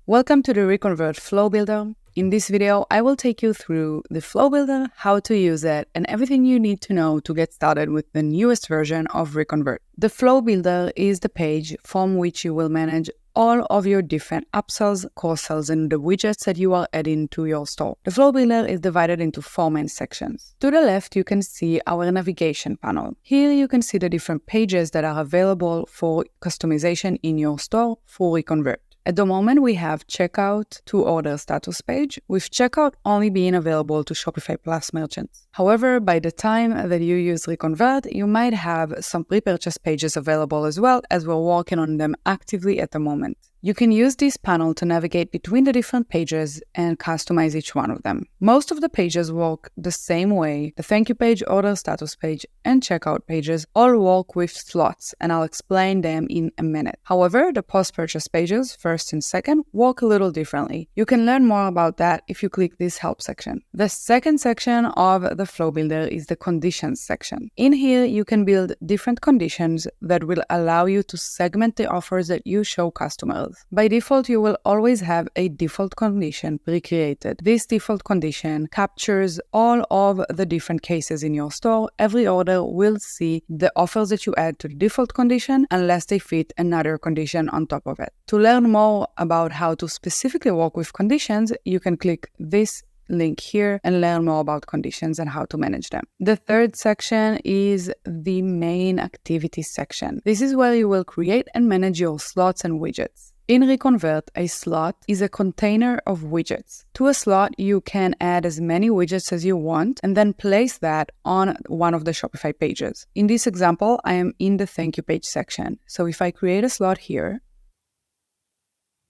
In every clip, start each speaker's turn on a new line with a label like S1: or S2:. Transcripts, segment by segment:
S1: Welcome to the ReConvert Flow Builder. In this video, I will take you through the Flow Builder, how to use it, and everything you need to know to get started with the newest version of ReConvert. The Flow Builder is the page from which you will manage all of your different upsells, cross-sells, and the widgets that you are adding to your store. The Flow Builder is divided into 4 main sections. To the left, you can see our navigation panel. Here you can see the different pages that are available for customization in your store for ReConvert. At the moment, we have checkout to order status page, with checkout only being available to Shopify Plus merchants. However, by the time that you use ReConvert, you might have some pre-purchase pages available as well, as we're working on them actively at the moment. You can use this panel to navigate between the different pages and customize each one of them. Most of the pages work the same way. The thank you page, order status page, and checkout pages all work with slots, and I'll explain them in a minute. However, the post-purchase pages, first and second, work a little differently. You can learn more about that if you click this help section. The second section of the Flow Builder is the conditions section. In here, you can build different conditions that will allow you to segment the offers that you show customers. By default, you will always have a default condition pre-created. This default condition captures all of the different cases in your store. Every order will see the offers that you add to the default condition unless they fit another condition on top of it. To learn more about how to specifically work with conditions, you can click this link here and learn more about conditions and how to manage them. The third section is the main activity section. This is where you will create and manage your slots and widgets. In ReConvert, a slot is a container of widgets. To a slot, you can add as many widgets as you want and then place that on one of the Shopify pages. In this example, I am in the thank you page section. So if I create a slot here,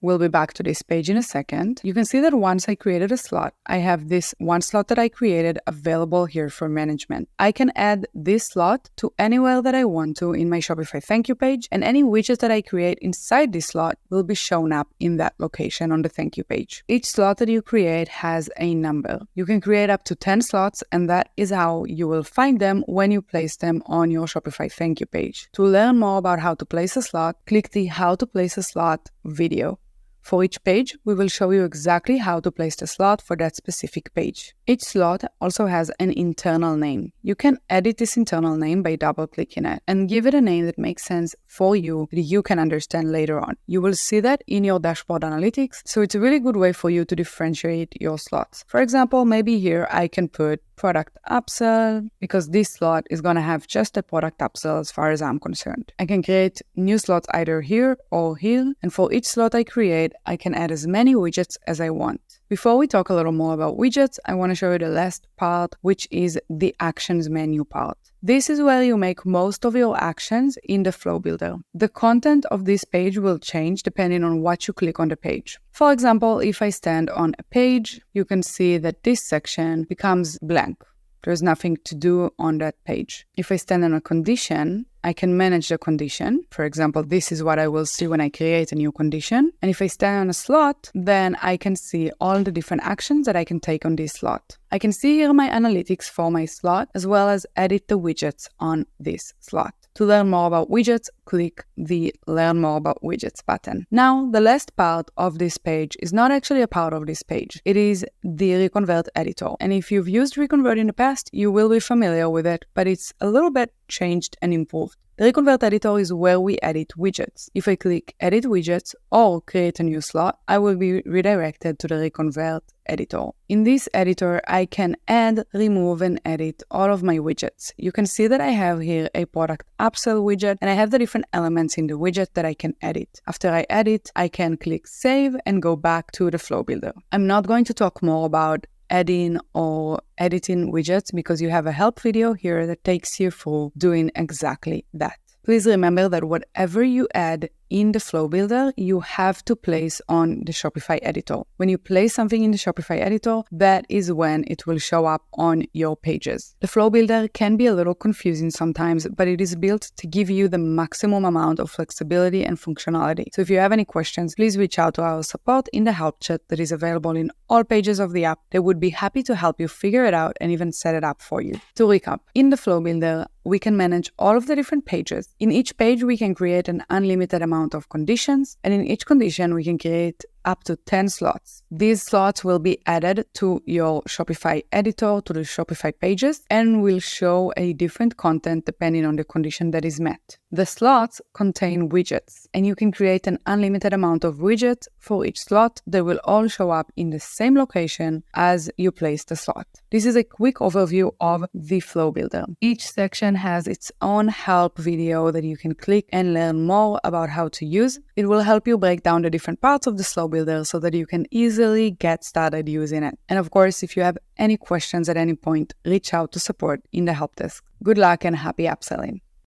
S1: we'll be back to this page in a second. You can see that once I created a slot, I have this one slot that I created available here for management. I can add this slot to anywhere that I want to in my Shopify thank you page, and any widget that I create inside this slot will be shown up in that location on the thank you page. Each slot that you create has a number. You can create up to 10 slots, and that is how you will find them when you place them on your Shopify thank you page. To learn more about how to place a slot, click the How to Place a Slot video. For each page, we will show you exactly how to place the slot for that specific page. Each slot also has an internal name. You can edit this internal name by double-clicking it and give it a name that makes sense for you, that you can understand later on. You will see that in your dashboard analytics, so it's a really good way for you to differentiate your slots. For example, maybe here I can put product upsell, because this slot is going to have just a product upsell as far as I'm concerned. I can create new slots either here or here, and for each slot I create, I can add as many widgets as I want. Before we talk a little more about widgets, I want to show you the last part, which is the actions menu part. This is where you make most of your actions in the Flow Builder. The content of this page will change depending on what you click on the page. For example, if I stand on a page, you can see that this section becomes blank. There's nothing to do on that page. If I stand on a condition, I can manage the condition. For example, this is what I will see when I create a new condition. And if I stand on a slot, then I can see all the different actions that I can take on this slot. I can see here my analytics for my slot, as well as edit the widgets on this slot. To learn more about widgets, click the Learn More About Widgets button. Now, the last part of this page is not actually a part of this page. It is the ReConvert editor. And if you've used ReConvert in the past, you will be familiar with it, but it's a little bit changed and improved. The ReConvert editor is where we edit widgets. If I click Edit Widgets or create a new slot, I will be redirected to the ReConvert editor. In this editor, I can add, remove, and edit all of my widgets. You can see that I have here a product upsell widget, and I have the different elements in the widget that I can edit. After I edit, I can click Save and go back to the Flow Builder. I'm not going to talk more about adding or editing widgets because you have a help video here that takes you through doing exactly that. Please remember that whatever you add in the Flow Builder, you have to place on the Shopify editor. When you place something in the Shopify editor, that is when it will show up on your pages. The Flow Builder can be a little confusing sometimes, but it is built to give you the maximum amount of flexibility and functionality. So if you have any questions, please reach out to our support in the help chat that is available in all pages of the app. They would be happy to help you figure it out and even set it up for you. To recap, in the Flow Builder, we can manage all of the different pages. In each page, we can create an unlimited amount of conditions, and in each condition, we can create up to 10 slots. These slots will be added to your Shopify editor, to the Shopify pages, and will show a different content depending on the condition that is met. The slots contain widgets, and you can create an unlimited amount of widgets for each slot. They will all show up in the same location as you place the slot. This is a quick overview of the Flow Builder. Each section has its own help video that you can click and learn more about how to use. It will help you break down the different parts of the Flow Builder so that you can easily get started using it. And of course, if you have any questions at any point, reach out to support in the help desk. Good luck and happy upselling.